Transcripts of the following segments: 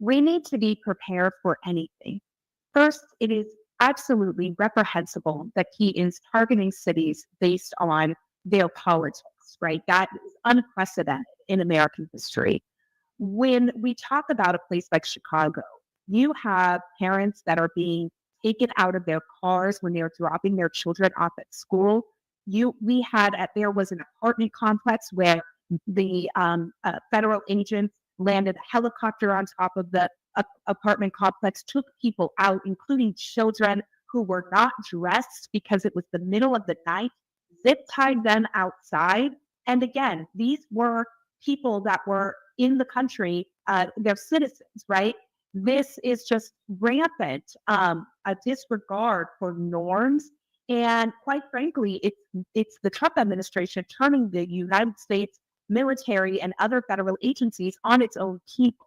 We need to be prepared for anything. First, it is absolutely reprehensible that he is targeting cities based on their politics, right? That is unprecedented in American history. When we talk about a place like Chicago, you have parents that are being taken out of their cars when they're dropping their children off at school. There was an apartment complex where the federal agents landed a helicopter on top of the apartment complex, took people out, including children who were not dressed because it was the middle of the night, zip tied them outside. And again, these were people that were in the country, they're citizens, right? This is just rampant, a disregard for norms. And quite frankly, it's the Trump administration turning the United States military and other federal agencies on its own people.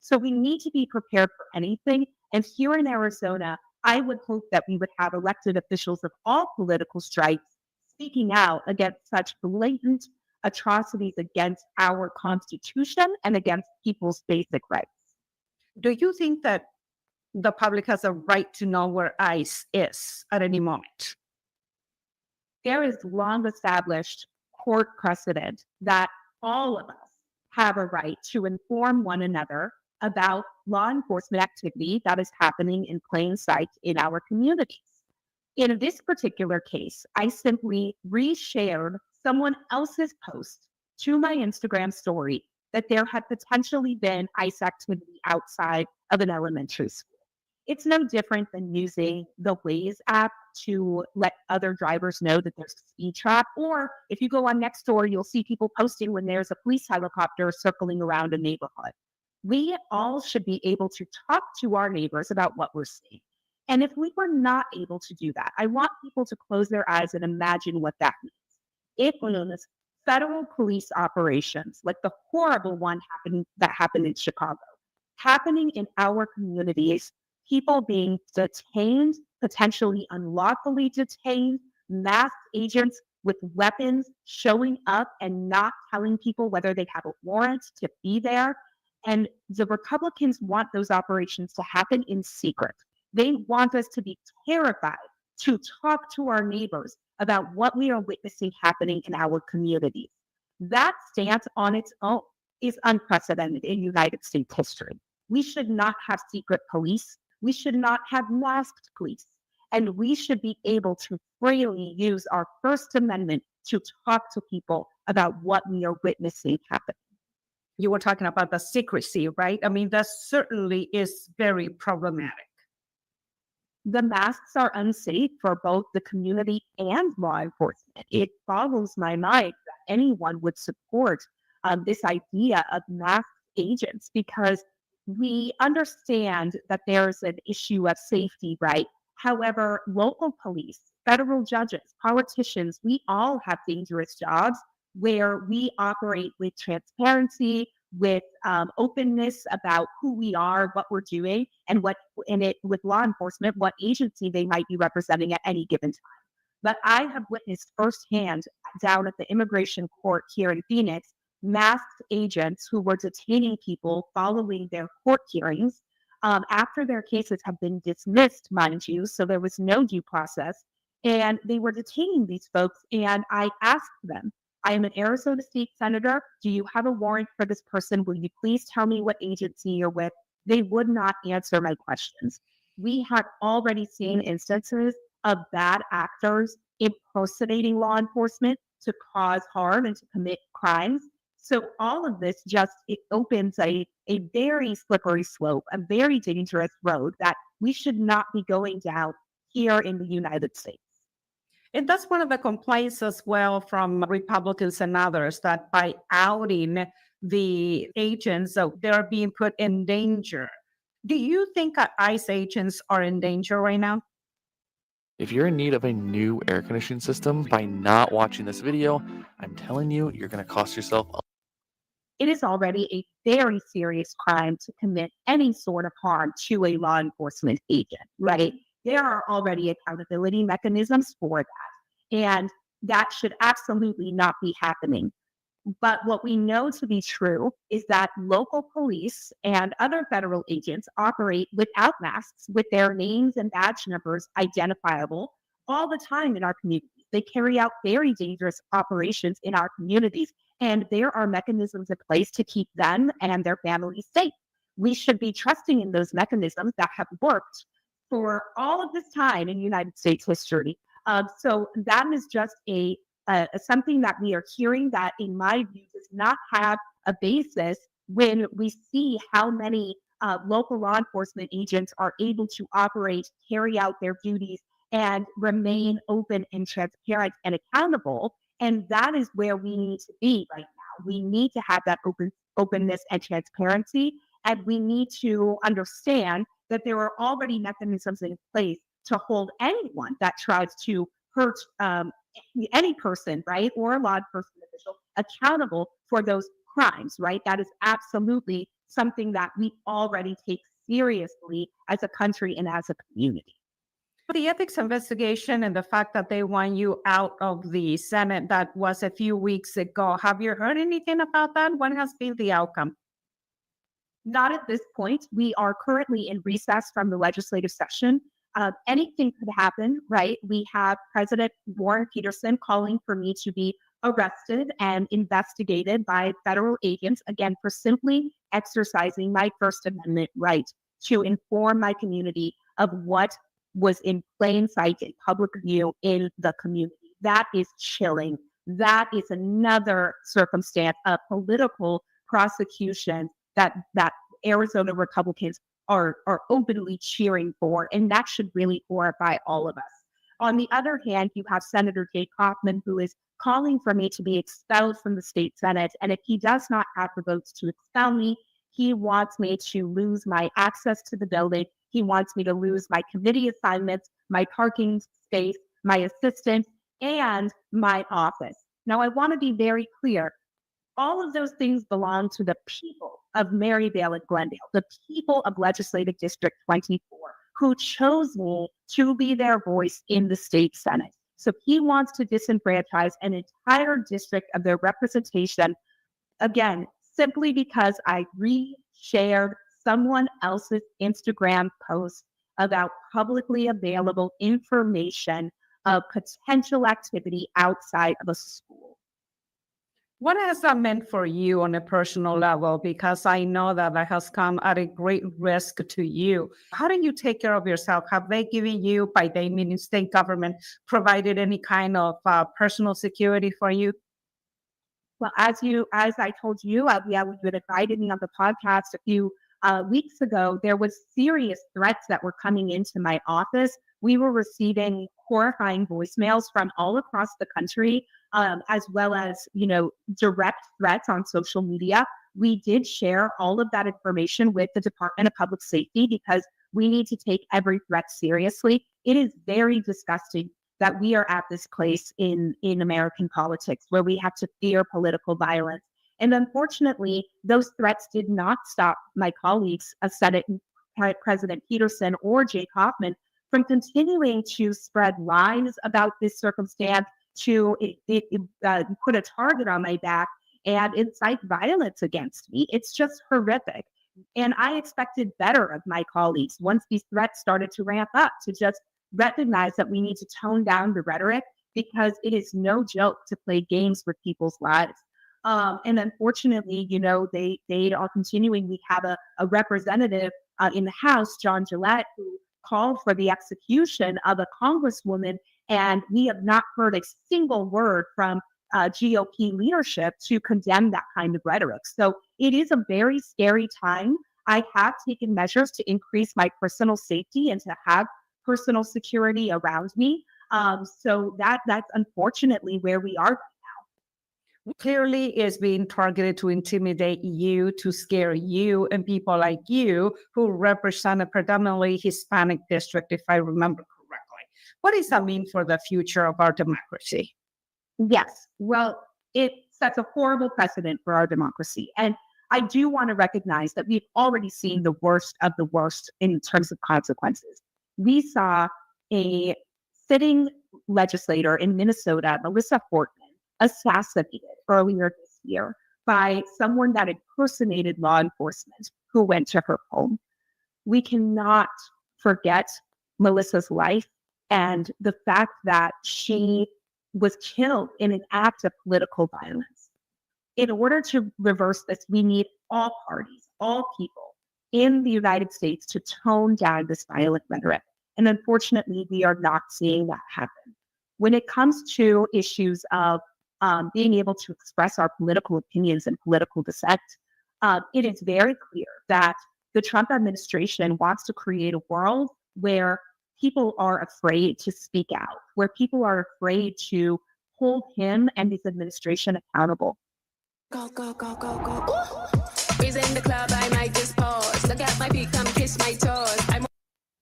So we need to be prepared for anything. And here in Arizona, I would hope that we would have elected officials of all political stripes speaking out against such blatant atrocities against our Constitution and against people's basic rights. Do you think that the public has a right to know where ICE is at any moment? There is long established court precedent that all of us have a right to inform one another about law enforcement activity that is happening in plain sight in our communities. In this particular case, I simply reshared someone else's post to my Instagram story that there had potentially been ICE activity outside of an elementary school. It's no different than using the Waze app to let other drivers know that there's a speed trap. Or if you go on Nextdoor, you'll see people posting when there's a police helicopter circling around a neighborhood. We all should be able to talk to our neighbors about what we're seeing. And if we were not able to do that, I want people to close their eyes and imagine what that means. It means federal police operations, like the horrible one that happened in Chicago, happening in our communities, people being detained, potentially unlawfully detained, masked agents with weapons showing up and not telling people whether they have a warrant to be there. And the Republicans want those operations to happen in secret. They want us to be terrified to talk to our neighbors about what we are witnessing happening in our communities. That stance on its own is unprecedented in United States history. We should not have secret police. We should not have masked police. And we should be able to freely use our First Amendment to talk to people about what we are witnessing happen. You were talking about the secrecy, right? I mean, that certainly is very problematic. The masks are unsafe for both the community and law enforcement. It boggles my mind that anyone would support this idea of masked agents, because we understand that there's an issue of safety, right? However, local police, federal judges, politicians, we all have dangerous jobs where we operate with transparency, with openness about who we are, what we're doing, and with law enforcement, what agency they might be representing at any given time. But I have witnessed firsthand down at the immigration court here in Phoenix, masked agents who were detaining people following their court hearings after their cases have been dismissed, mind you, so there was no due process. And they were detaining these folks, and I asked them, I am an Arizona state senator. Do you have a warrant for this person? Will you please tell me what agency you're with? They would not answer my questions. We had already seen instances of bad actors impersonating law enforcement to cause harm and to commit crimes. So all of this it opens a very slippery slope, a very dangerous road that we should not be going down here in the United States. And that's one of the complaints as well from Republicans and others, that by outing the agents, they're being put in danger. Do you think ICE agents are in danger right now? If you're in need of a new air conditioning system, by not watching this video, I'm telling you, you're going to cost yourself It is already a very serious crime to commit any sort of harm to a law enforcement agent, right? There are already accountability mechanisms for that. And that should absolutely not be happening. But what we know to be true is that local police and other federal agents operate without masks, with their names and badge numbers identifiable all the time in our communities. They carry out very dangerous operations in our communities, and there are mechanisms in place to keep them and their families safe. We should be trusting in those mechanisms that have worked for all of this time in United States history. So that is just something that we are hearing that, in my view, does not have a basis when we see how many local law enforcement agents are able to operate, carry out their duties, and remain open and transparent and accountable. And that is where we need to be right now. We need to have that openness and transparency, and we need to understand that there are already mechanisms in place to hold anyone that tries to hurt any person, right, or a law enforcement official accountable for those crimes, right? That is absolutely something that we already take seriously as a country and as a community. The ethics investigation and the fact that they want you out of the Senate, that was a few weeks ago. Have you heard anything about that? What has been the outcome? Not at this point. We are currently in recess from the legislative session. Anything could happen, right? We have President Warren Peterson calling for me to be arrested and investigated by federal agents, again, for simply exercising my First Amendment right to inform my community of what was in plain sight in public view in the community. That is chilling. That is another circumstance of political prosecution that Arizona Republicans are openly cheering for, and that should really horrify all of us. On the other hand, you have Senator Jay Kaufman, who is calling for me to be expelled from the state Senate, and if he does not have the votes to expel me, he wants me to lose my access to the building. He wants me to lose my committee assignments, my parking space, my assistant, and my office. Now, I want to be very clear. All of those things belong to the people of Maryvale and Glendale, the people of Legislative District 24, who chose me to be their voice in the state Senate. So he wants to disenfranchise an entire district of their representation, again, simply because I reshared someone else's Instagram post about publicly available information of potential activity outside of a school. What has that meant for you on a personal level? Because I know that has come at a great risk to you. How do you take care of yourself? Have they given you, by they meaning state government, provided any kind of personal security for you? Well, as I told you, when you invited me on the podcast a few weeks ago, there was serious threats that were coming into my office. We were receiving horrifying voicemails from all across the country, as well as, direct threats on social media. We did share all of that information with the Department of Public Safety because we need to take every threat seriously. It is very disgusting that we are at this place in American politics where we have to fear political violence. And unfortunately, those threats did not stop my colleagues, Senate President Peterson or Jay Kaufman, from continuing to spread lies about this circumstance, to put a target on my back and incite violence against me. It's just horrific. And I expected better of my colleagues once these threats started to ramp up, to just recognize that we need to tone down the rhetoric, because it is no joke to play games with people's lives. And unfortunately, they are continuing. We have a representative in the House, John Gillette, who called for the execution of a congresswoman, and we have not heard a single word from GOP leadership to condemn that kind of rhetoric. So it is a very scary time. I have taken measures to increase my personal safety and to have personal security around me. So that's unfortunately where we are. Clearly is being targeted to intimidate you, to scare you and people like you who represent a predominantly Hispanic district, if I remember correctly. What does that mean for the future of our democracy? Yes. Well, it sets a horrible precedent for our democracy. And I do want to recognize that we've already seen the worst of the worst in terms of consequences. We saw a sitting legislator in Minnesota, Melissa Fortman, assassinated earlier this here by someone that impersonated law enforcement who went to her home. We cannot forget Melissa's life and the fact that she was killed in an act of political violence. In order to reverse this, we need all parties, all people in the United States to tone down this violent rhetoric. And unfortunately, we are not seeing that happen. When it comes to issues of being able to express our political opinions and political dissent, it is very clear that the Trump administration wants to create a world where people are afraid to speak out, where people are afraid to hold him and his administration accountable. Go, go, go, go, go. Ooh. Is in the club, I might just pause. Look at my feet, come kiss my toes.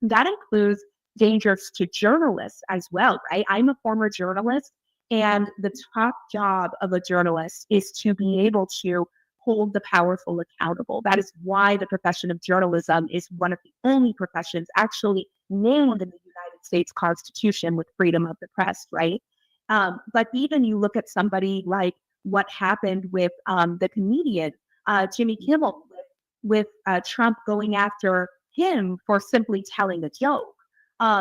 That includes dangers to journalists as well, right? I'm a former journalist, and the top job of a journalist is to be able to hold the powerful accountable. That is why the profession of journalism is one of the only professions actually named in the United States Constitution with freedom of the press, right? But even you look at somebody like what happened with the comedian Jimmy Kimmel, with Trump going after him for simply telling a joke.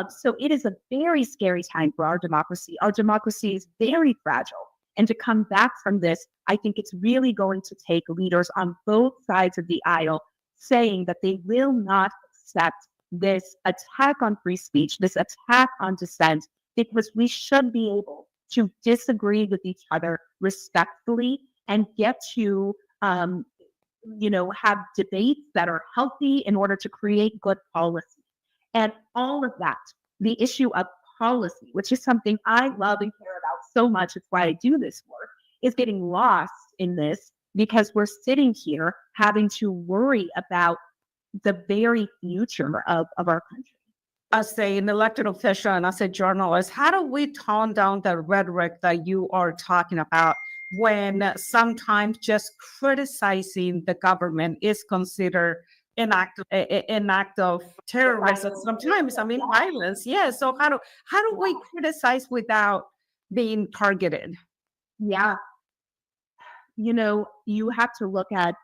So it is a very scary time for our democracy. Our democracy is very fragile. And to come back from this, I think it's really going to take leaders on both sides of the aisle saying that they will not accept this attack on free speech, this attack on dissent, because we should be able to disagree with each other respectfully and get to, have debates that are healthy in order to create good policy. And all of that, the issue of policy, which is something I love and care about so much, it's why I do this work, is getting lost in this because we're sitting here having to worry about the very future of our country. As an elected official and as a journalist, how do we tone down the rhetoric that you are talking about when sometimes just criticizing the government is considered an act of terrorism? Sometimes, violence. Yeah. So how do we criticize without being targeted? Yeah. You have to look at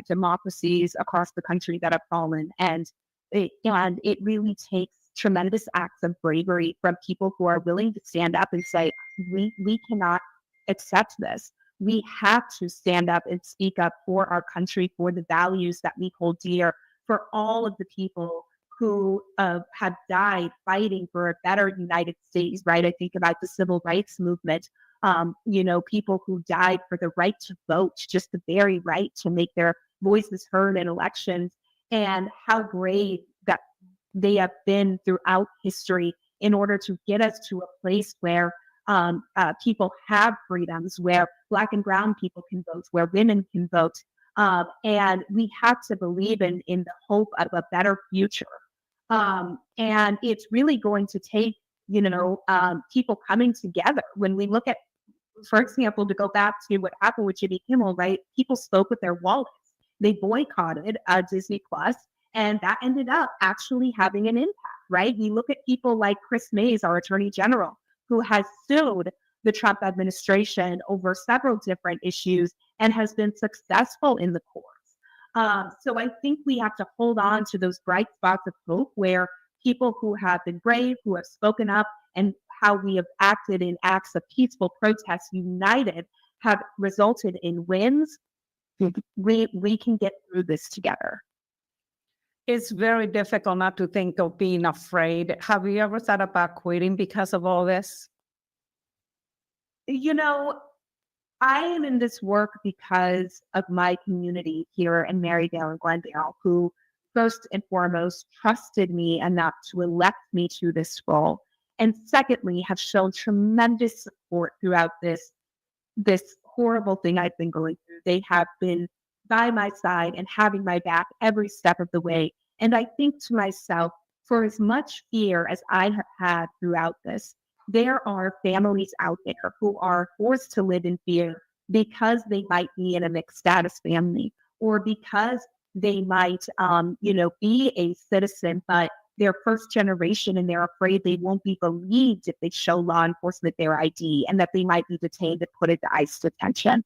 democracies across the country that have fallen, and it really takes tremendous acts of bravery from people who are willing to stand up and say, we cannot accept this. We have to stand up and speak up for our country, for the values that we hold dear, for all of the people who have died fighting for a better United States, right? I think about the civil rights movement, people who died for the right to vote, just the very right to make their voices heard in elections, and how brave that they have been throughout history in order to get us to a place where people have freedoms, where Black and brown people can vote, where women can vote. And we have to believe in the hope of a better future. And it's really going to take, people coming together. When we look at, for example, to go back to what happened with Jimmy Kimmel, right? People spoke with their wallets. They boycotted Disney Plus, and that ended up actually having an impact, right? We look at people like Chris Mays, our attorney general, who has sued the Trump administration over several different issues and has been successful in the courts. So I think we have to hold on to those bright spots of hope where people who have been brave, who have spoken up, and how we have acted in acts of peaceful protest united have resulted in wins. We can get through this together. It's very difficult not to think of being afraid. Have you ever thought about quitting because of all this? I am in this work because of my community here in Marydale and Glendale, who first and foremost trusted me enough to elect me to this role. And secondly, have shown tremendous support throughout this horrible thing I've been going through. They have been by my side and having my back every step of the way. And I think to myself, for as much fear as I have had throughout this, there are families out there who are forced to live in fear because they might be in a mixed status family, or because they might, be a citizen, but they're first generation and they're afraid they won't be believed if they show law enforcement their ID, and that they might be detained and put into ICE detention.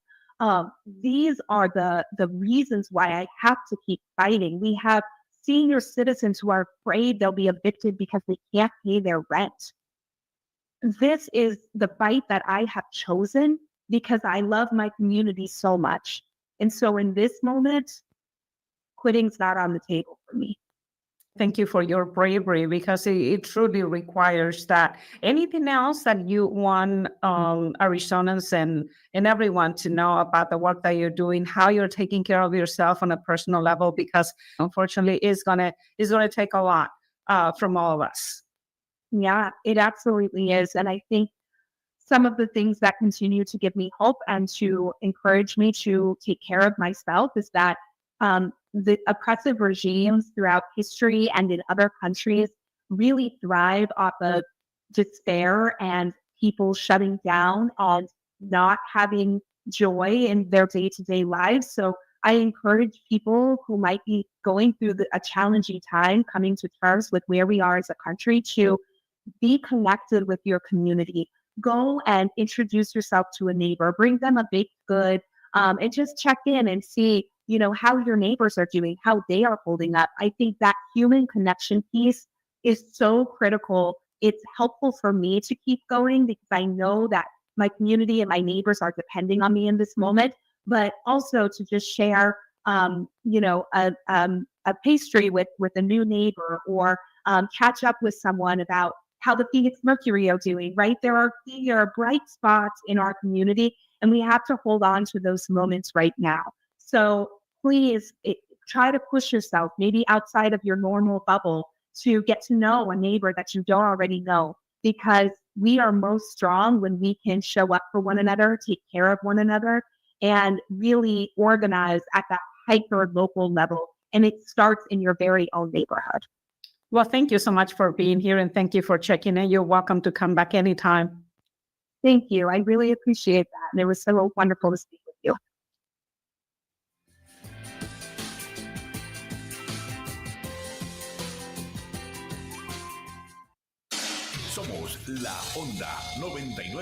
These are the reasons why I have to keep fighting. We have senior citizens who are afraid they'll be evicted because they can't pay their rent. This is the fight that I have chosen because I love my community so much. And so in this moment, quitting's not on the table for me. Thank you for your bravery because it truly requires that. Anything else that you want Arizonans and everyone to know about the work that you're doing, how you're taking care of yourself on a personal level? Because unfortunately, it's gonna take a lot from all of us. Yeah, it absolutely is. And I think some of the things that continue to give me hope and to encourage me to take care of myself is that the oppressive regimes throughout history and in other countries really thrive off of despair and people shutting down and not having joy in their day-to-day lives. So I encourage people who might be going through a challenging time coming to terms with where we are as a country to be connected with your community. Go and introduce yourself to a neighbor, bring them a baked good, and just check in and see, how your neighbors are doing, how they are holding up. I think that human connection piece is so critical. It's helpful for me to keep going because I know that my community and my neighbors are depending on me in this moment, but also to just share, a pastry with a new neighbor or catch up with someone about how the Phoenix Mercury are doing, right? There are bright spots in our community, and we have to hold on to those moments right now. So please try to push yourself, maybe outside of your normal bubble, to get to know a neighbor that you don't already know, because we are most strong when we can show up for one another, take care of one another, and really organize at that hyper local level. And it starts in your very own neighborhood. Well, thank you so much for being here and thank you for checking in. You're welcome to come back anytime. Thank you. I really appreciate that. And it was so wonderful to speak with you. Somos La Onda 99.